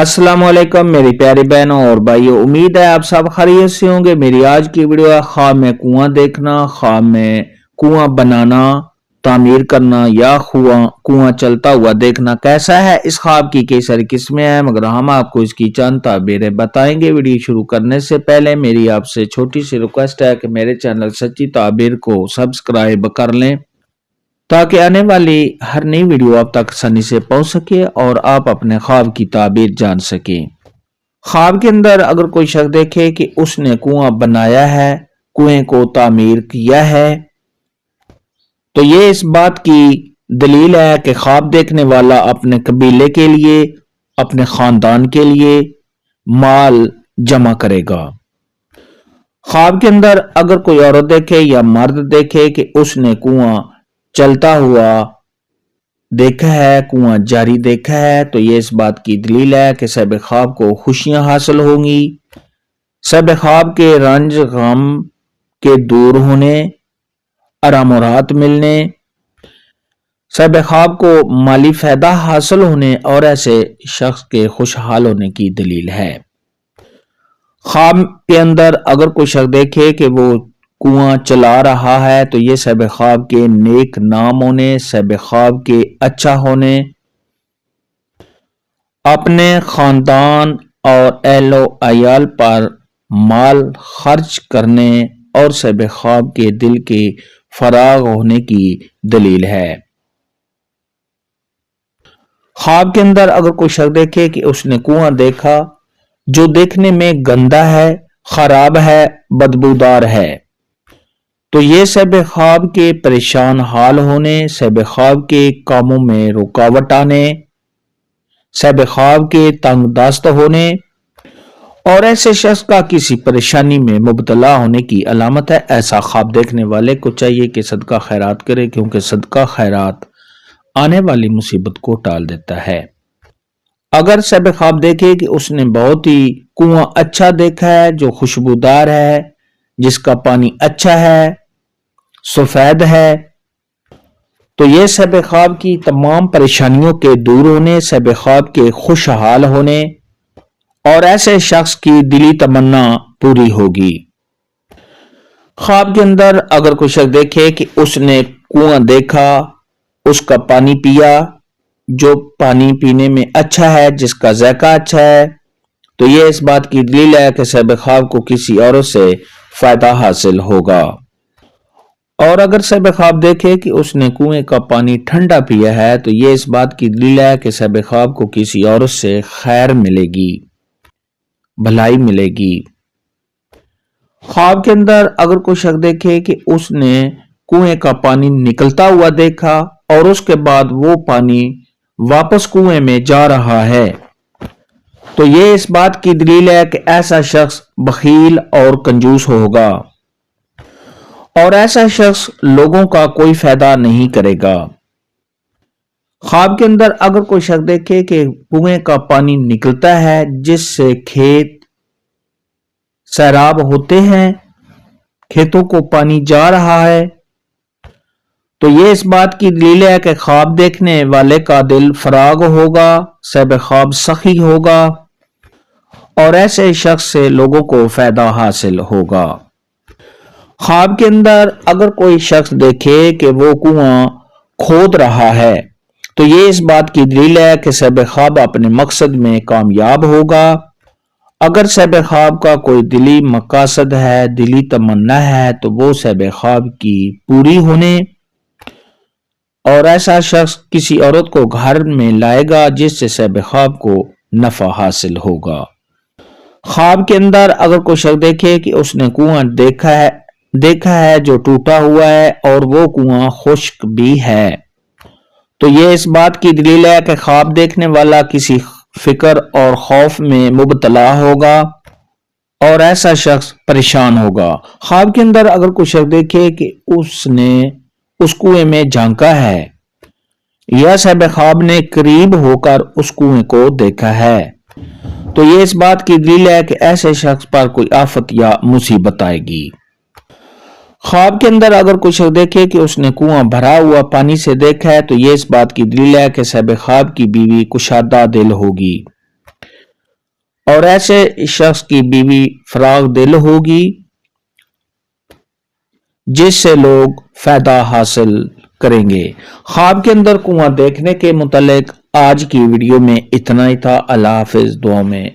अस्सलाम वालेकुम मेरी प्यारी बहनों और भाइयों, उम्मीद है आप सब खैरियत से होंगे। मेरी आज की वीडियो है ख्वाब में कुआं देखना, ख्वाब में कुआं बनाना, तामीर करना या कुआं चलता हुआ देखना कैसा है। इस ख्वाब की कई सारी किस्में हैं मगर हम आपको इसकी चंद ताबीरें बताएंगे। वीडियो शुरू करने से पहले मेरी आपसे छोटी सी रिक्वेस्ट है कि मेरे चैनल सच्ची ताबीर को सब्सक्राइब कर लें ताकि आने वाली हर नई वीडियो आप तक आसानी से पहुंच सके और आप अपने ख्वाब की ताबीर जान सके। ख्वाब के अंदर अगर कोई शख्स देखे कि उसने कुआं बनाया है, कुएं को तामीर किया है, तो ये इस बात की दलील है कि ख्वाब देखने वाला अपने कबीले के लिए, अपने खानदान के लिए माल जमा करेगा। ख्वाब के अंदर अगर कोई औरत देखे या मर्द देखे कि उसने कुआं चलता हुआ देखा है, कुआं जारी देखा है, तो ये इस बात की दलील है कि साहिब ख्वाब को खुशियां हासिल होंगी। साहिब ख्वाब के रंज गम के दूर होने, आराम और राहत मिलने, साहिब ख्वाब को माली फायदा हासिल होने और ऐसे शख्स के खुशहाल होने की दलील है। ख्वाब के अंदर अगर कोई शख्स देखे कि वो कुआं चला रहा है, तो ये साहिब ख्वाब के नेक नाम होने, साहिब ख्वाब के अच्छा होने, अपने खानदान और अहलो अयाल पर माल खर्च करने और साहिब ख्वाब के दिल के फराग होने की दलील है। ख्वाब के अंदर अगर कोई शख्स देखे कि उसने कुआं देखा जो देखने में गंदा है, खराब है, बदबूदार है, तो ये साहिब ख्वाब के परेशान हाल होने, साहिब ख्वाब के कामों में रुकावट आने, साहिब ख्वाब के तंग दस्त होने और ऐसे शख्स का किसी परेशानी में मुब्तला होने की अलामत है। ऐसा ख्वाब देखने वाले को चाहिए कि सदका खैरात करे, क्योंकि सदका खैरात आने वाली मुसीबत को टाल देता है। अगर साहिब ख्वाब देखे कि उसने बहुत ही कुआं अच्छा देखा है जो खुशबूदार है, जिसका पानी अच्छा है, सफेद है, तो ये साहिब ख्वाब की तमाम परेशानियों के दूर होने, साहिब ख्वाब के खुशहाल होने और ऐसे शख्स की दिली तमन्ना पूरी होगी। ख्वाब के अंदर अगर कोई शख्स देखे कि उसने कुआं देखा, उसका पानी पिया जो पानी पीने में अच्छा है, जिसका जायका अच्छा है, तो ये इस बात की दलील है कि साहिब ख्वाब को किसी औरत से फायदा हासिल होगा। और अगर साहिब ख्वाब देखे कि उसने कुएं का पानी ठंडा पिया है, तो ये इस बात की दलील है कि साहिब ख्वाब को किसी औरत से खैर मिलेगी, भलाई मिलेगी। ख्वाब के अंदर अगर कोई शख्स देखे कि उसने कुएं का पानी निकलता हुआ देखा और उसके बाद वो पानी वापस कुएं में जा रहा है, तो ये इस बात की दलील है कि ऐसा शख्स बखील और कंजूस होगा और ऐसा शख्स लोगों का कोई फायदा नहीं करेगा। ख्वाब के अंदर अगर कोई शख्स देखे कि कुएं का पानी निकलता है जिससे खेत सैराब होते हैं, खेतों को पानी जा रहा है, तो ये इस बात की दलील है कि ख्वाब देखने वाले का दिल फराग होगा, साहिब ख्वाब सखी होगा और ऐसे शख्स से लोगों को फायदा हासिल होगा। ख्वाब के अंदर अगर कोई शख्स देखे कि वो कुआं खोद रहा है, तो ये इस बात की दलील है कि साहिब ख्वाब अपने मकसद में कामयाब होगा। अगर साहिब ख्वाब का कोई दिली मकासद है, दिली तमन्ना है, तो वो साहिब ख्वाब की पूरी होने और ऐसा शख्स किसी औरत को घर में लाएगा जिससे साहिब ख्वाब को नफा हासिल होगा। ख्वाब के अंदर अगर कोई शख्स देखे कि उसने कुआं देखा है जो टूटा हुआ है और वो कुआं खुश्क भी है, तो ये इस बात की दलील है कि ख्वाब देखने वाला किसी फिक्र और खौफ में मुब्तला होगा और ऐसा शख्स परेशान होगा। ख्वाब के अंदर अगर कोई शख्स देखे कि उसने उस कुएं में झांका है या साहिब ख्वाब ने करीब होकर उस कुएं को देखा है, तो ये इस बात की दलील है कि ऐसे शख्स पर कोई आफत या मुसीबत आएगी। ख्वाब के अंदर अगर कोई शख्स देखे कि उसने कुआं भरा हुआ पानी से देखा है, तो ये इस बात की दलील है कि साहिब ख्वाब की बीवी कुशादा दिल होगी। اور ایسے شخص کی بیوی فراغ دل ہوگی جس سے لوگ فائدہ حاصل کریں گے۔ خواب کے اندر کنواں دیکھنے کے متعلق آج کی ویڈیو میں اتنا ہی تھا۔ اللہ حافظ، دعا میں